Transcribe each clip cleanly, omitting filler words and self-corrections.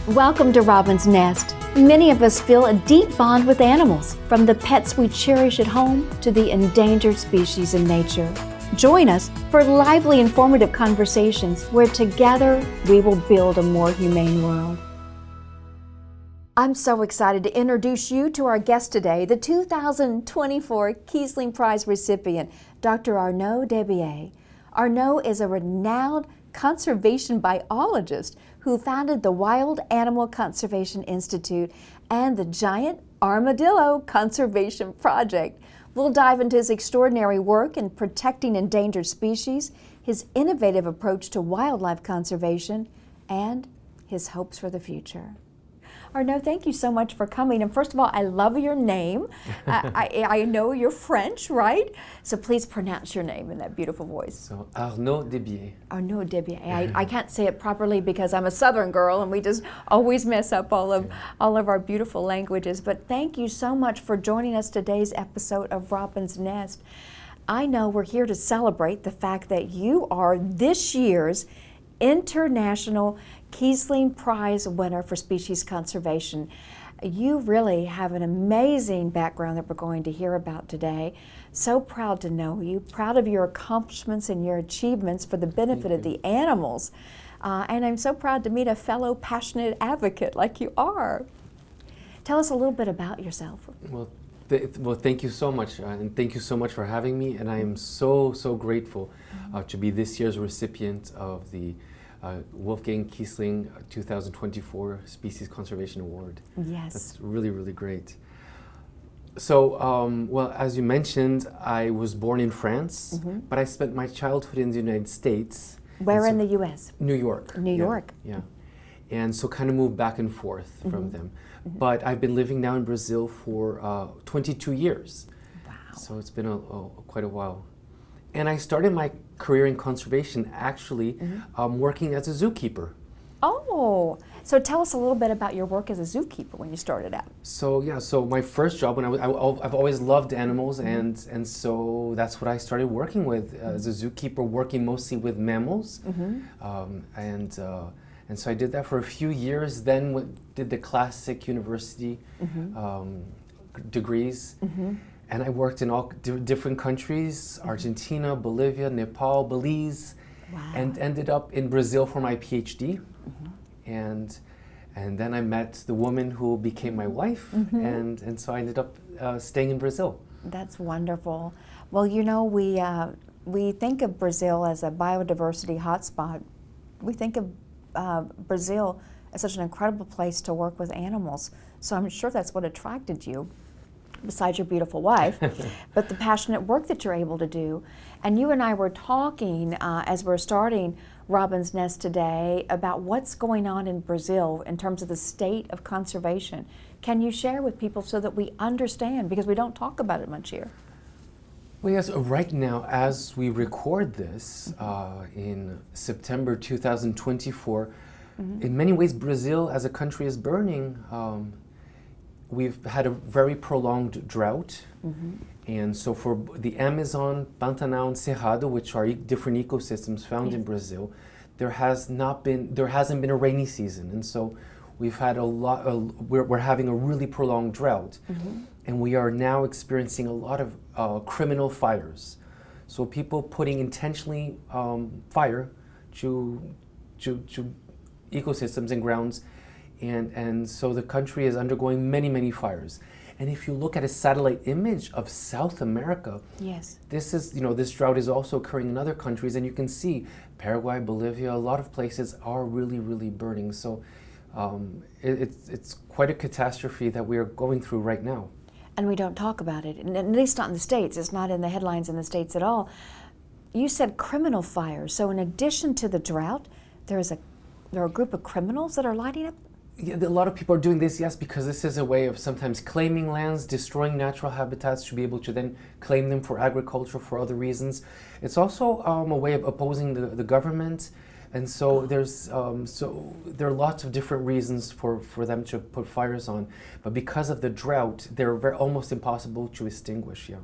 Welcome to Robin's Nest. Many of us feel a deep bond with animals, from the pets we cherish at home to the endangered species in nature. Join us for lively, informative conversations where together we will build a more humane world. I'm so excited to introduce you to our guest today, the 2024 Kiesling Prize recipient, Dr. Arnaud Desbiez. Arnaud is a renowned conservation biologist who founded the Wild Animal Conservation Institute and the giant Armadillo Conservation Project. We'll dive into his extraordinary work in protecting endangered species, his innovative approach to wildlife conservation, and his hopes for the future. Arnaud, thank you so much for coming. And first of all, I love your name. I know you're French, right? So please pronounce your name in that beautiful voice. So, Arnaud Desbiez. Arnaud Desbiez. I can't say it properly because I'm a Southern girl and we just always mess up all of our beautiful languages. But thank you so much for joining us today's episode of Robin's Nest. I know we're here to celebrate the fact that you are this year's International Kiesling Prize winner for species conservation. You really have an amazing background that we're going to hear about today. So proud to know you, proud of your accomplishments and your achievements for the benefit of the animals. And I'm so proud to meet a fellow passionate advocate like you are. Tell us a little bit about yourself. Well, thank you so much, and thank you so much for having me. And I am so grateful to be this year's recipient of the Wolfgang Kiesling 2024 Species Conservation Award. Yes. That's really great. So, well, as you mentioned, I was born in France, but I spent my childhood in the United States. Where in the U.S.? New York. New York. Yeah. And so kind of moved back and forth from them. But I've been living now in Brazil for 22 years. Wow. So it's been quite a while. And I started my career in conservation actually working as a zookeeper. Oh, so tell us a little bit about your work as a zookeeper when you started out. So yeah, so my first job when I've always loved animals, and so that's what I started working with as a zookeeper, working mostly with mammals, and so I did that for a few years. Then did the classic university degrees. And I worked in all different countries, Argentina, Bolivia, Nepal, Belize, and ended up in Brazil for my PhD. And then I met the woman who became my wife, and so I ended up staying in Brazil. That's wonderful. Well, you know, we think of Brazil as a biodiversity hotspot. We think of Brazil as such an incredible place to work with animals. So I'm sure that's what attracted you, besides your beautiful wife, but the passionate work that you're able to do. And you and I were talking as we're starting Robin's Nest today about what's going on in Brazil in terms of the state of conservation. Can you share with people so that we understand, because we don't talk about it much here? Well, yes, right now, as we record this in September 2024, in many ways Brazil as a country is burning. We've had a very prolonged drought, and so for the Amazon, Pantanal, and Cerrado, which are different ecosystems found in Brazil, there hasn't been a rainy season, and so we've had we're having a really prolonged drought, and we are now experiencing a lot of criminal fires. So people putting intentionally fire to ecosystems and grounds. And so the country is undergoing many fires. And if you look at a satellite image of South America, this drought is also occurring in other countries, and you can see Paraguay, Bolivia, a lot of places are really burning. So it's quite a catastrophe that we are going through right now. And we don't talk about it, and at least not in the States. It's not in the headlines in the States at all. You said criminal fires. So in addition to the drought, there are a group of criminals that are lighting up? Yeah, a lot of people are doing this, yes, because this is a way of sometimes claiming lands, destroying natural habitats to be able to then claim them for agriculture, for other reasons. It's also a way of opposing the government, and so there are lots of different reasons for them to put fires on, but because of the drought, they're almost impossible to extinguish. Yeah.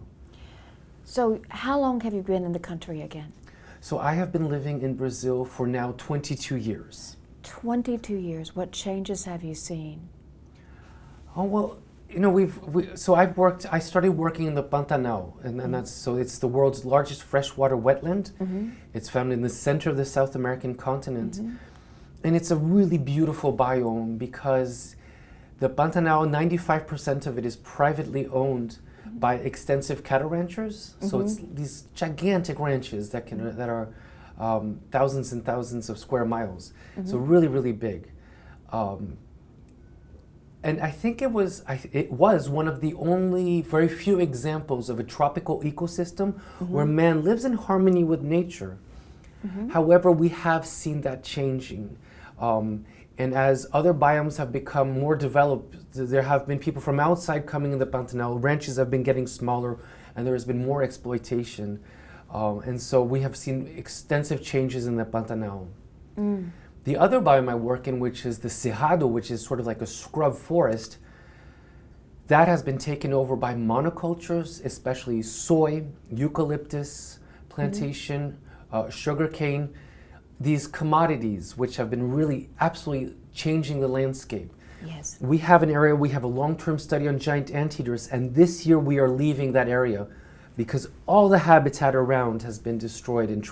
So how long have you been in the country again? So I have been living in Brazil for now 22 years. 22 years, what changes have you seen? Oh, well, I started working in the Pantanal, and it's the world's largest freshwater wetland. It's found in the center of the South American continent. And it's a really beautiful biome because the Pantanal, 95% of it is privately owned by extensive cattle ranchers. So it's these gigantic ranches that are thousands and thousands of square miles. So really, really big. And I think it was one of the only very few examples of a tropical ecosystem where man lives in harmony with nature. However, we have seen that changing. And as other biomes have become more developed, there have been people from outside coming in the Pantanal. Ranches have been getting smaller, and there has been more exploitation. And so we have seen extensive changes in the Pantanal. The other biome I work in, which is the Cerrado, which is sort of like a scrub forest, that has been taken over by monocultures, especially soy, eucalyptus plantation, sugarcane, these commodities which have been really absolutely changing the landscape. Yes. We have an area, we have a long-term study on giant anteaters, and this year we are leaving that area because all the habitat around has been destroyed and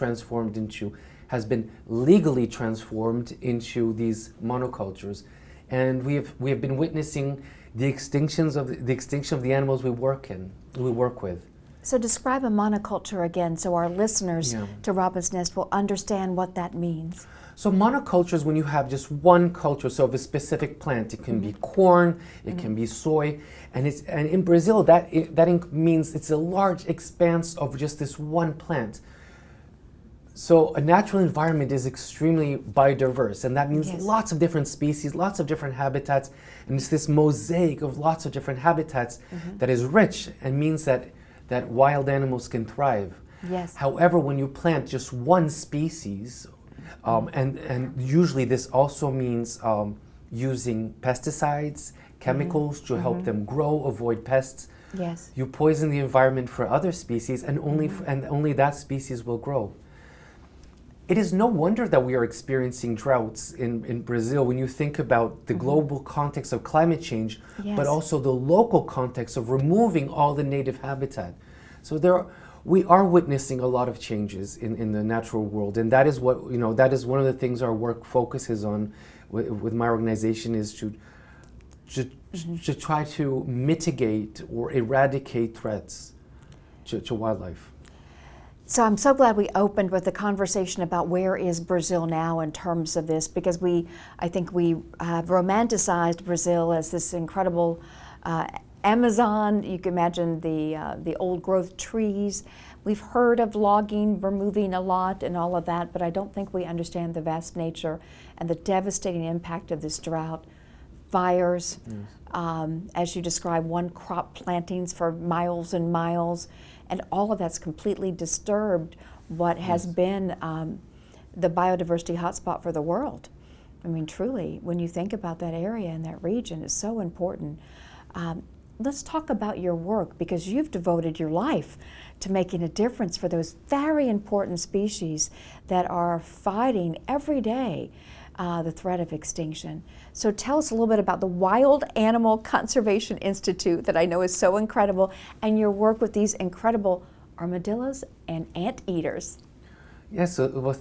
has been legally transformed into these monocultures. And we have been witnessing the extinction of the animals we work with. So describe a monoculture again so our listeners to Robin's Nest will understand what that means. So monoculture is when you have just one culture, so of a specific plant. It can be corn, it can be soy, and in Brazil that means it's a large expanse of just this one plant. So a natural environment is extremely biodiverse, and that means lots of different species, lots of different habitats, and it's this mosaic of lots of different habitats that is rich and means that wild animals can thrive. Yes. However, when you plant just one species, and usually this also means using pesticides, chemicals to help them grow, avoid pests. Yes. You poison the environment for other species, and only that species will grow. It is no wonder that we are experiencing droughts in Brazil when you think about the global context of climate change, but also the local context of removing all the native habitat. So we are witnessing a lot of changes in the natural world, and that is one of the things our work focuses on with my organization, is to try to mitigate or eradicate threats to wildlife. So I'm so glad we opened with a conversation about where is Brazil now in terms of this, because I think we have romanticized Brazil as this incredible Amazon. You can imagine the old growth trees. We've heard of logging, removing a lot and all of that, but I don't think we understand the vast nature and the devastating impact of this drought. Fires, as you described, one crop plantings for miles and miles, and all of that's completely disturbed what has been the biodiversity hotspot for the world. I mean, truly, when you think about that area and that region, it's so important. Let's talk about your work, because you've devoted your life to making a difference for those very important species that are fighting every day the threat of extinction. So tell us a little bit about the Wild Animal Conservation Institute that I know is so incredible, and your work with these incredible armadillos and anteaters. Yes, so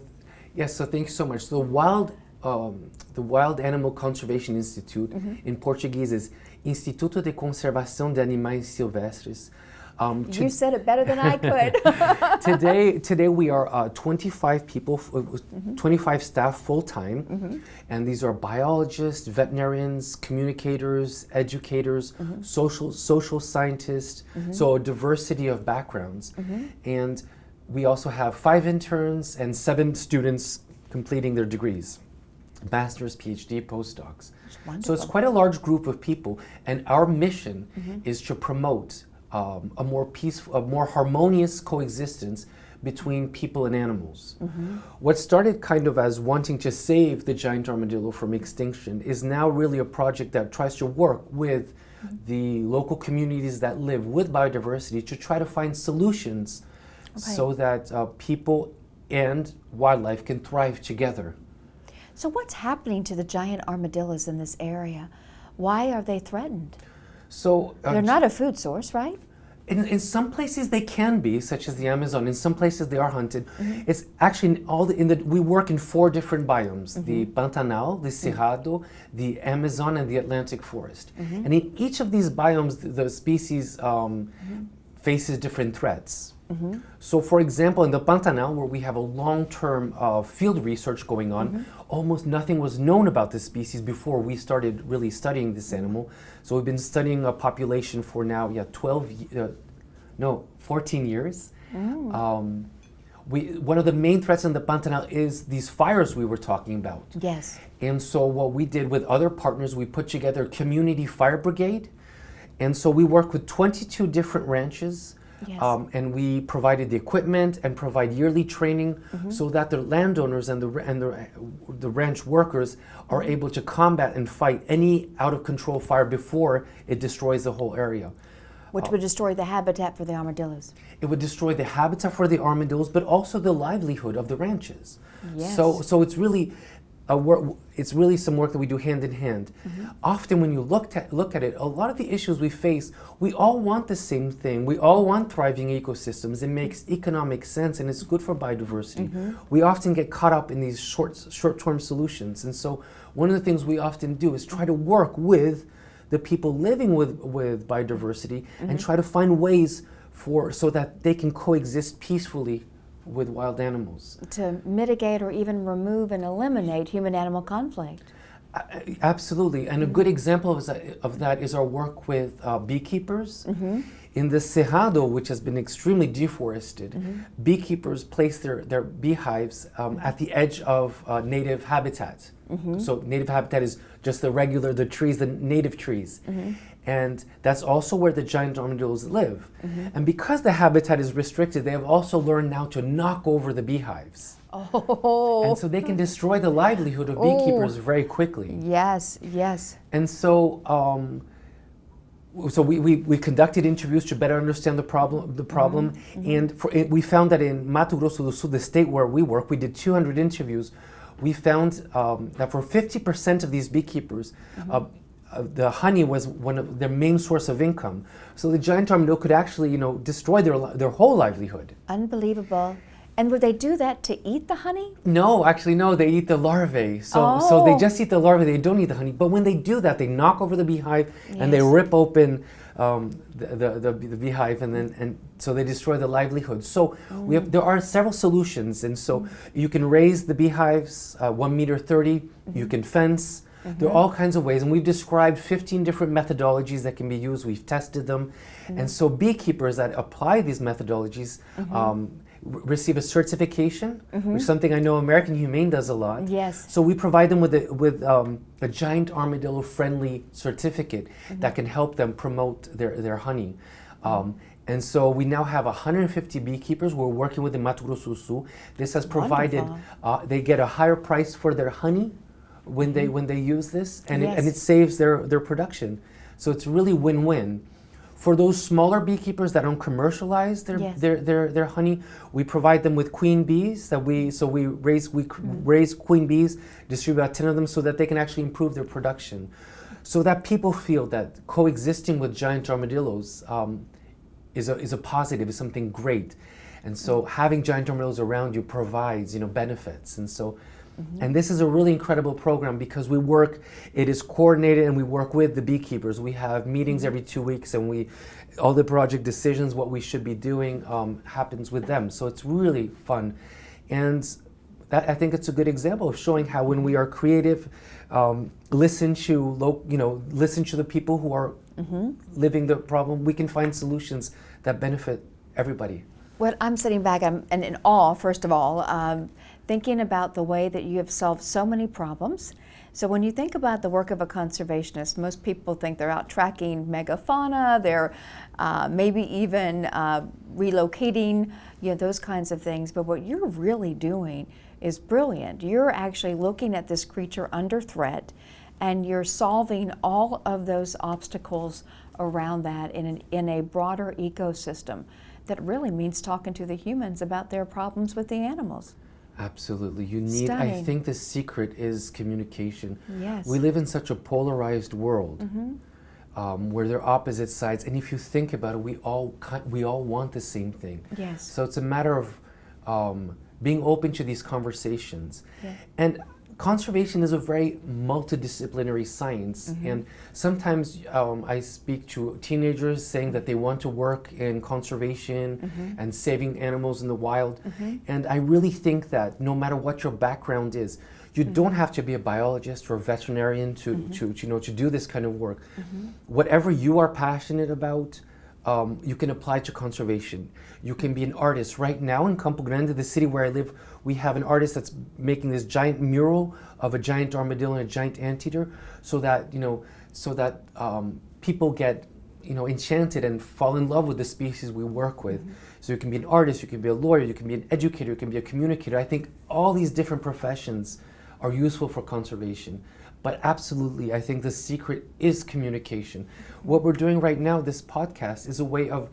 thank you so much. So the Wild Animal Conservation Institute, in Portuguese, is Instituto de Conservação de Animais Silvestres. You said it better than I could. Today we are 25 people, 25 staff full-time, and these are biologists, veterinarians, communicators, educators, social scientists, so a diversity of backgrounds. And we also have 5 interns and 7 students completing their degrees, master's, PhD, postdocs. So it's quite a large group of people, and our mission is to promote a more peaceful, a more harmonious coexistence between people and animals. What started kind of as wanting to save the giant armadillo from extinction is now really a project that tries to work with the local communities that live with biodiversity to try to find solutions so that people and wildlife can thrive together. So what's happening to the giant armadillos in this area? Why are they threatened? So They're not a food source, right? in some places they can be, such as the Amazon. In some places they are hunted. It's actually we work in 4 different biomes: the Pantanal, the Cerrado, the Amazon, and the Atlantic forest. And in each of these biomes, the species faces different threats. So, for example, in the Pantanal, where we have a long-term field research going on, almost nothing was known about this species before we started really studying this animal. So we've been studying a population for now, 14 years. One of the main threats in the Pantanal is these fires we were talking about. Yes. And so what we did with other partners, we put together a community fire brigade. And so we work with 22 different ranches. Yes. And we provided the equipment and provide yearly training so that the landowners and the ranch workers are able to combat and fight any out-of-control fire before it destroys the whole area. Which would destroy the habitat for the armadillos. It would destroy the habitat for the armadillos, but also the livelihood of the ranches. Yes. So it's really it's really some work that we do hand in hand. Often when you look at it, a lot of the issues we face, we all want the same thing. We all want thriving ecosystems. It makes economic sense and it's good for biodiversity. We often get caught up in these short-term solutions. And so one of the things we often do is try to work with the people living with biodiversity and try to find ways so that they can coexist peacefully with wild animals. To mitigate or even remove and eliminate human-animal conflict. Absolutely, and a good example of that is our work with beekeepers. In the Cerrado, which has been extremely deforested, beekeepers place their beehives at the edge of native habitat. So native habitat is just the trees, the native trees. And that's also where the giant armadillos live. And because the habitat is restricted, they have also learned now to knock over the beehives. And so they can destroy the livelihood of beekeepers very quickly. Yes, yes. And so we conducted interviews to better understand the problem. And we found that in Mato Grosso do Sul, the state where we work, we did 200 interviews. We found that for 50% of these beekeepers, the honey was one of their main source of income. So the giant armadillo could actually, destroy their whole livelihood. Unbelievable. And would they do that to eat the honey? No, actually, no. They eat the larvae. So they just eat the larvae. They don't eat the honey. But when they do that, they knock over the beehive and they rip open the beehive, and so they destroy the livelihood. So there are several solutions, and so you can raise the beehives 1 meter 30. You can fence. There are all kinds of ways, and we've described 15 different methodologies that can be used. We've tested them, and so beekeepers that apply these methodologies receive a certification, which is something I know American Humane does a lot. Yes. So we provide them with a giant armadillo-friendly certificate that can help them promote their honey. And so we now have 150 beekeepers. We're working with the Mato Grosso do Sul. This has provided, they get a higher price for their honey when they use this, and it saves their production. So it's really win-win. For those smaller beekeepers that don't commercialize their honey, we provide them with queen bees we raise queen bees, distribute about 10 of them so that they can actually improve their production. So that people feel that coexisting with giant armadillos is a positive, is something great. And so having giant armadillos around you provides, benefits. And so and this is a really incredible program because it is coordinated and we work with the beekeepers. We have meetings every 2 weeks and all the project decisions, what we should be doing happens with them. So it's really fun. And I think it's a good example of showing how when we are creative, listen to the people who are living the problem, we can find solutions that benefit everybody. Well, I'm sitting back and in awe, first of all, thinking about the way that you have solved so many problems. So when you think about the work of a conservationist, most people think they're out tracking megafauna, they're maybe even relocating, those kinds of things. But what you're really doing is brilliant. You're actually looking at this creature under threat, and you're solving all of those obstacles around that in a broader ecosystem. That really means talking to the humans about their problems with the animals. Absolutely. You need, I Stunning. think the secret is communication. Yes. We live in such a polarized world where there are opposite sides. And if you think about it, we all want the same thing. Yes. So it's a matter of being open to these conversations. Yeah. And conservation is a very multidisciplinary science. And sometimes I speak to teenagers saying that they want to work in conservation and saving animals in the wild. And I really think that no matter what your background is, you don't have to be a biologist or a veterinarian to do this kind of work. Whatever you are passionate about, you can apply to conservation. You can be an artist. Right now in Campo Grande, the city where I live, we have an artist that's making this giant mural of a giant armadillo and a giant anteater, so that people get enchanted and fall in love with the species we work with. So you can be an artist, you can be a lawyer, you can be an educator, you can be a communicator. I think all these different professions are useful for conservation. But absolutely, I think the secret is communication. What we're doing right now, this podcast, is a way of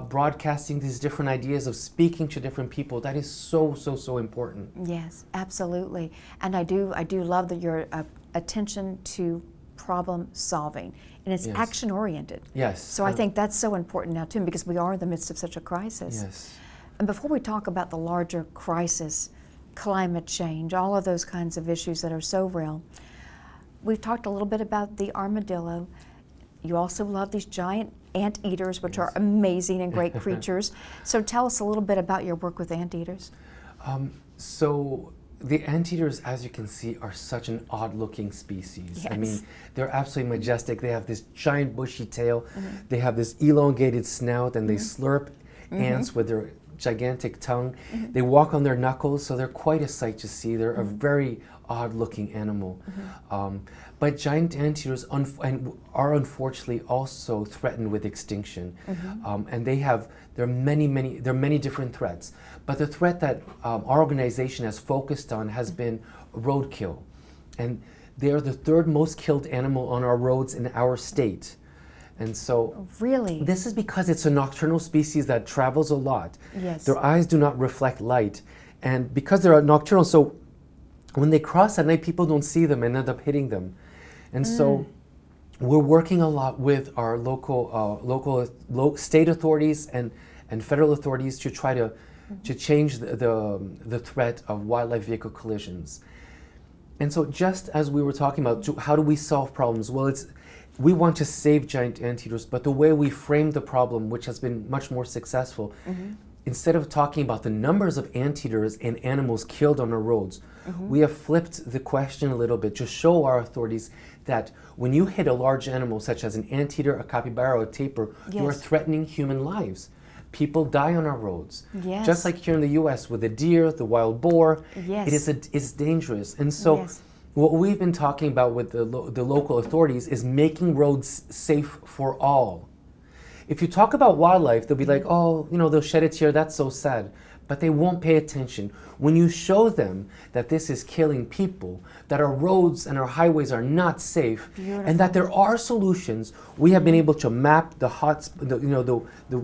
broadcasting these different ideas, of speaking to different people. That is so, so, so important. Yes, absolutely. And I do love that your attention to problem solving, and it's action oriented. Yes. So I think that's so important now too, because we are in the midst of such a crisis. Yes. And before we talk about the larger crisis, climate change, all of those kinds of issues that are so real, we've talked a little bit about the armadillo. You also love these giant anteaters, which are amazing and great creatures. So tell us a little bit about your work with anteaters. So the anteaters, as you can see, are such an odd-looking species. Yes. I mean, they're absolutely majestic. They have this giant bushy tail. They have this elongated snout, and they slurp ants with their gigantic tongue. They walk on their knuckles, so they're quite a sight to see. They're a very odd-looking animal. But giant anteaters are unfortunately also threatened with extinction, and there are many different threats. But the threat that our organization has focused on has been roadkill, and they are the third most killed animal on our roads in our state. And so, really, this is because it's a nocturnal species that travels a lot. Yes. Their eyes do not reflect light, and because they're nocturnal, so when they cross at night, people don't see them and end up hitting them. And so we're working a lot with our local state authorities and federal authorities to try to change the threat of wildlife vehicle collisions. And so just as we were talking about, how do we solve problems? Well, we want to save giant anteaters, but the way we frame the problem, which has been much more successful, instead of talking about the numbers of anteaters and animals killed on our roads, we have flipped the question a little bit to show our authorities that when you hit a large animal, such as an anteater, a capybara, or a tapir, you are threatening human lives. People die on our roads. Yes. Just like here in the U.S. with the deer, the wild boar, Yes. it's dangerous. And so what we've been talking about with the local authorities is making roads safe for all. If you talk about wildlife, they'll be like, oh, they'll shed a tear, that's so sad. But they won't pay attention. When you show them that this is killing people, that our roads and our highways are not safe, and that there are solutions, we have been able to map the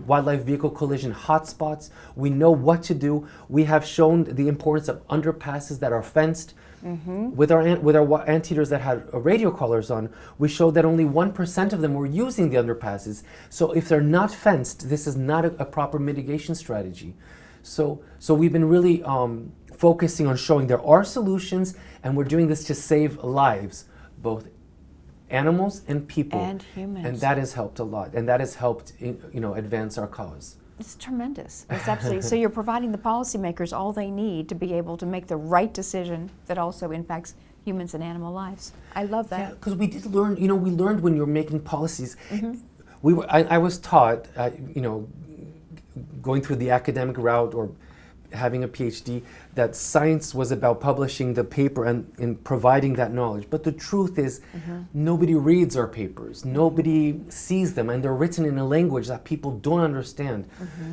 wildlife vehicle collision hotspots. We know what to do. We have shown the importance of underpasses that are fenced. With our anteaters that had radio collars on, we showed that only 1% of them were using the underpasses. So if they're not fenced, this is not a proper mitigation strategy. So we've been really focusing on showing there are solutions, and we're doing this to save lives, both animals and people. And humans. And that has helped a lot, and that has helped advance our cause. It's tremendous. It's absolutely. So you're providing the policymakers all they need to be able to make the right decision that also impacts humans and animal lives. I love that. Yeah, because we did learn. We learned when you're making policies. I was taught, going through the academic route or having a PhD, that science was about publishing the paper and providing that knowledge. But the truth is, nobody reads our papers, nobody sees them, and they're written in a language that people don't understand.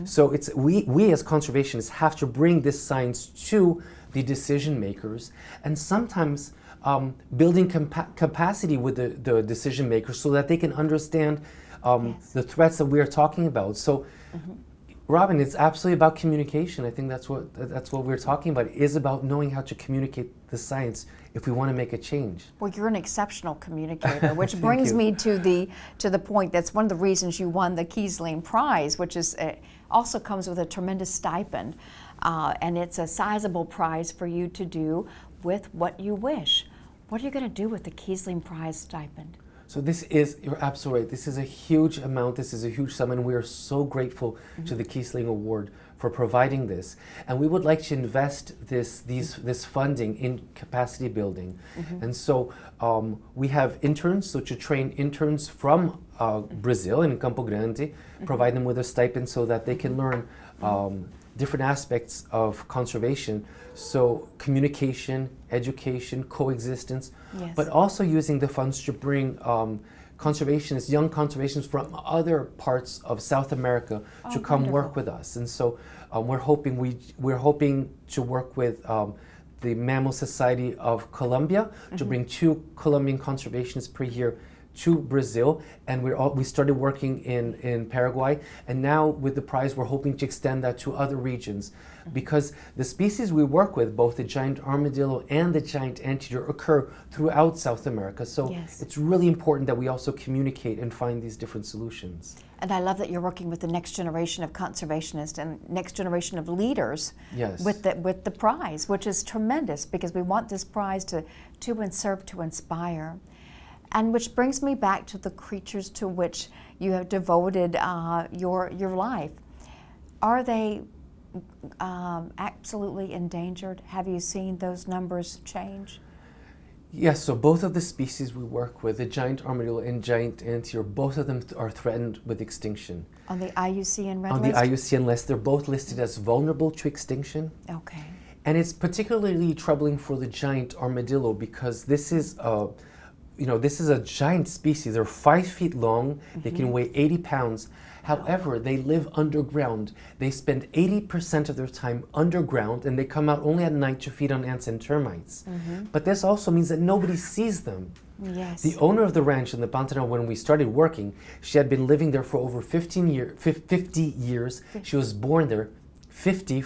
So we as conservationists have to bring this science to the decision makers, and sometimes building capacity with the decision makers so that they can understand the threats that we are talking about. So Robin, it's absolutely about communication. I think that's what we're talking about. It is about knowing how to communicate the science if we want to make a change. Well, you're an exceptional communicator, which brings me to the point. That's one of the reasons you won the Kiesling Prize, which is also comes with a tremendous stipend, and it's a sizable prize for you to do with what you wish. What are you going to do with the Kiesling Prize stipend? So you're absolutely right. This is a huge amount. This is a huge sum, and we are so grateful to the Kiesling Award for providing this. And we would like to invest this funding in capacity building. And so we have interns, so to train interns from Brazil in Campo Grande, provide them with a stipend so that they can learn different aspects of conservation. So communication, education, coexistence, but also using the funds to bring conservationists, young conservationists from other parts of South America to come work with us. And so we're hoping to work with the Mammal Society of Colombia to bring 2 Colombian conservationists per year to Brazil, and we started working in Paraguay, and now with the prize we're hoping to extend that to other regions, because the species we work with, both the giant armadillo and the giant anteater, occur throughout South America. So it's really important that we also communicate and find these different solutions. And I love that you're working with the next generation of conservationists and next generation of leaders with the prize, which is tremendous, because we want this prize to serve to inspire. And which brings me back to the creatures to which you have devoted your life. Are they absolutely endangered? Have you seen those numbers change? Yes, so both of the species we work with, the giant armadillo and giant anteater, both of them are threatened with extinction. On the IUCN red list? On the IUCN list, they're both listed as vulnerable to extinction. Okay. And it's particularly troubling for the giant armadillo because this is a giant species. They're 5 feet long. They can weigh 80 pounds. However, they live underground. They spend 80% of their time underground, and they come out only at night to feed on ants and termites. But this also means that nobody sees them. Yes. The owner of the ranch in the Pantanal, when we started working, she had been living there for over 50 years. She was born there, 50.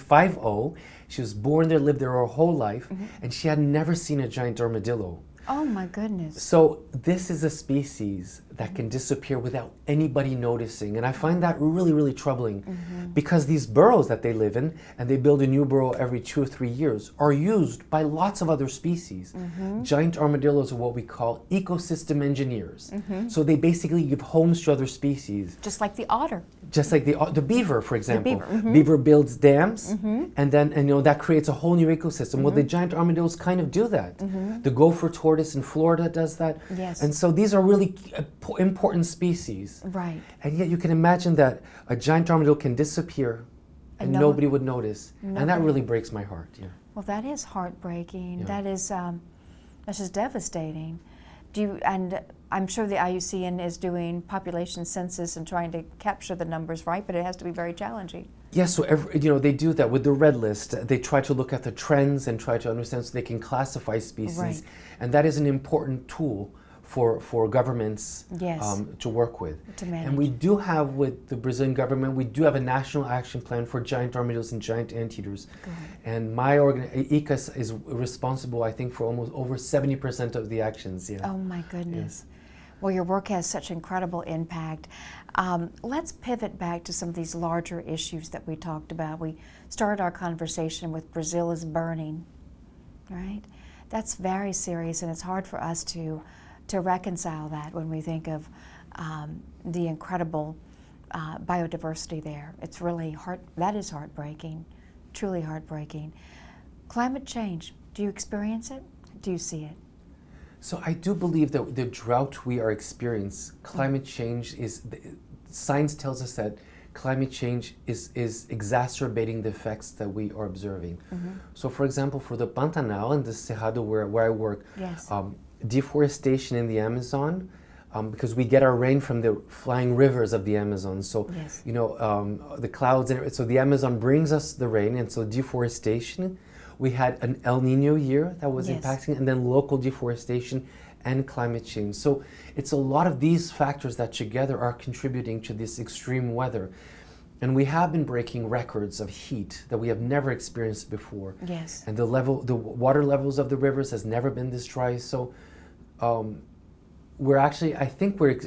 She was born there, lived there her whole life, and she had never seen a giant armadillo. Oh my goodness. So this is a species that can disappear without anybody noticing. And I find that really, really troubling because these burrows that they live in, and they build a new burrow every 2 or 3 years, are used by lots of other species. Giant armadillos are what we call ecosystem engineers. So they basically give homes to other species. Just like the otter. Just like the beaver, for example. The beaver. Beaver builds dams, and then that creates a whole new ecosystem. Well, the giant armadillos kind of do that. The gopher tortoise in Florida does that. Yes. And so these are really important species. Right. And yet you can imagine that a giant armadillo can disappear and nobody would notice. And that really breaks my heart. Yeah. Well, that is heartbreaking. Yeah. That's just devastating. And I'm sure the IUCN is doing population census and trying to capture the numbers, right? But it has to be very challenging. Yes, so they do that with the red list. They try to look at the trends and try to understand so they can classify species. Right. And that is an important tool for governments to work with. To manage. And we do have, with the Brazilian government, we do have a national action plan for giant armadillos and giant anteaters. And my ICAS is responsible, I think, for almost over 70% of the actions. Yeah. Oh my goodness. Yes. Well, your work has such incredible impact. Let's pivot back to some of these larger issues that we talked about. We started our conversation with Brazil is burning, right? That's very serious, and it's hard for us to reconcile that when we think of the incredible biodiversity there. It's really that is heartbreaking, truly heartbreaking. Climate change, do you experience it? Do you see it? So I do believe that the drought we are experiencing, climate change science tells us that climate change is exacerbating the effects that we are observing. So for example, for the Pantanal and the Cerrado where I work, deforestation in the Amazon, because we get our rain from the flying rivers of the Amazon. So, the clouds, so the Amazon brings us the rain, and so deforestation. We had an El Nino year that was impacting, and then local deforestation and climate change. So it's a lot of these factors that together are contributing to this extreme weather. And we have been breaking records of heat that we have never experienced before. Yes. And the water levels of the rivers has never been this dry. So we're actually, I think we're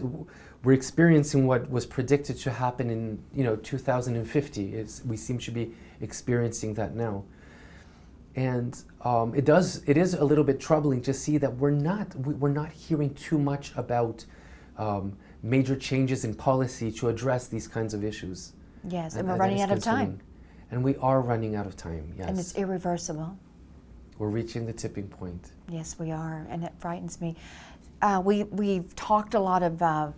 experiencing what was predicted to happen in 2050. We seem to be experiencing that now. And it is a little bit troubling to see that we're not hearing too much about major changes in policy to address these kinds of issues. Yes, and we're running out of time. And we are running out of time, yes. And it's irreversible. We're reaching the tipping point. Yes, we are, and it frightens me. We've talked a lot of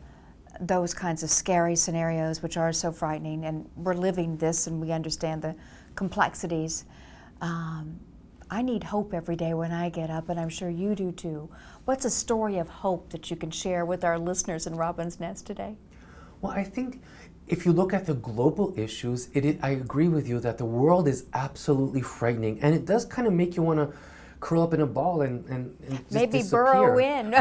those kinds of scary scenarios, which are so frightening, and we're living this, and we understand the complexities. I need hope every day when I get up, and I'm sure you do too. What's a story of hope that you can share with our listeners in Robin's Nest today? Well, I think if you look at the global issues, I agree with you that the world is absolutely frightening, and it does kind of make you want to curl up in a ball and just maybe disappear. Burrow in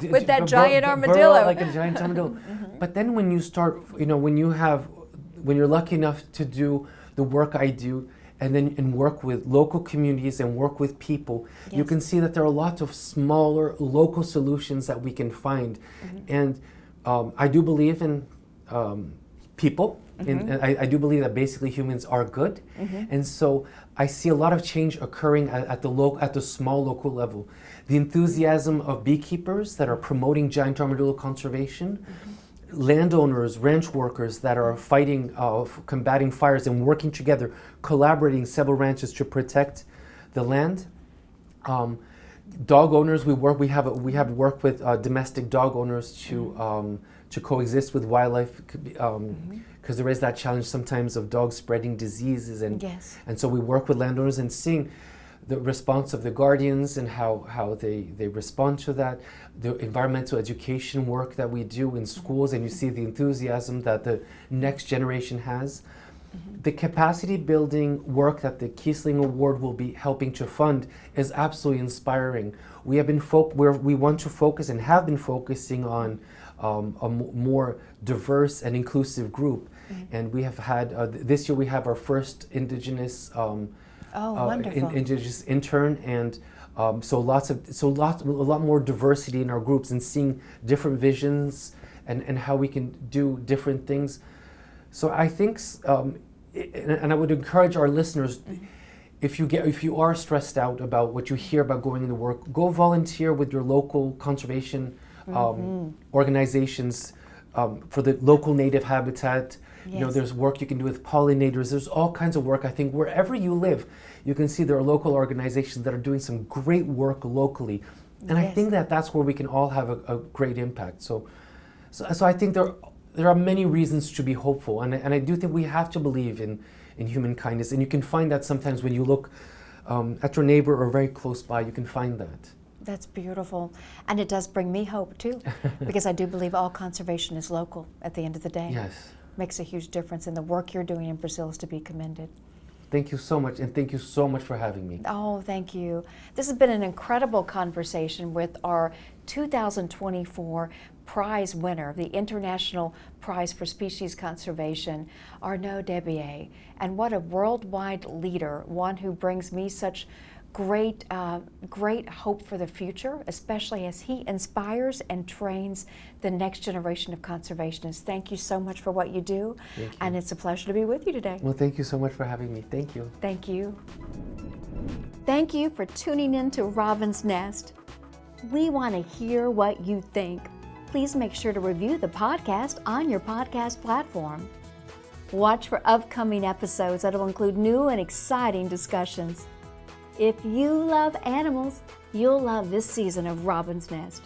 with that giant armadillo. Burrow like a giant armadillo. Mm-hmm. But then when you start, when you're lucky enough to do the work I do, and work with local communities and work with people, yes, you can see that there are lots of smaller local solutions that we can find. Mm-hmm. And I do believe in people. Mm-hmm. And I do believe that basically humans are good. Mm-hmm. And so I see a lot of change occurring at the small local level. The enthusiasm of beekeepers that are promoting giant armadillo conservation, mm-hmm, landowners, ranch workers that are fighting, combating fires and working together, collaborating several ranches to protect the land. Dog owners, we have worked with domestic dog owners to coexist with wildlife, because there is that challenge sometimes of dogs spreading diseases, and yes, and so we work with landowners and seeing the response of the guardians and how they respond to that, the environmental education work that we do in schools, and you see the enthusiasm that the next generation has. Mm-hmm. The capacity building work that the Kiesling Award will be helping to fund is absolutely inspiring. We have been we want to focus and have been focusing on a more diverse and inclusive grouut, mm-hmm, and we have had this year we have our first Indigenous Indigenous intern, and a lot more diversity in our groups, and seeing different visions and how we can do different things. So I think, and I would encourage our listeners, mm-hmm, if you are stressed out about what you hear about going into work, go volunteer with your local conservation mm-hmm, organizations for the local native habitat. Yes. There's work you can do with pollinators. There's all kinds of work. I think wherever you live, you can see there are local organizations that are doing some great work locally. And yes, I think that's where we can all have a great impact. So I think there are many reasons to be hopeful. And I do think we have to believe in human kindness. And you can find that sometimes when you look at your neighbor or very close by, you can find that. That's beautiful. And it does bring me hope too, because I do believe all conservation is local at the end of the day. Yes. Makes a huge difference, and the work you're doing in Brazil is to be commended. Thank you so much, and thank you so much for having me. Oh, thank you. This has been an incredible conversation with our 2024 prize winner, the International Prize for Species Conservation, Arnaud Desbiez. And what a worldwide leader, one who brings me such great hope for the future, especially as he inspires and trains the next generation of conservationists. Thank you so much for what you do, and it's a pleasure to be with you today. Well, thank you so much for having me. Thank you. Thank you. Thank you for tuning in to Robin's Nest. We want to hear what you think. Please make sure to review the podcast on your podcast platform. Watch for upcoming episodes that will include new and exciting discussions. If you love animals, you'll love this season of Robin's Nest.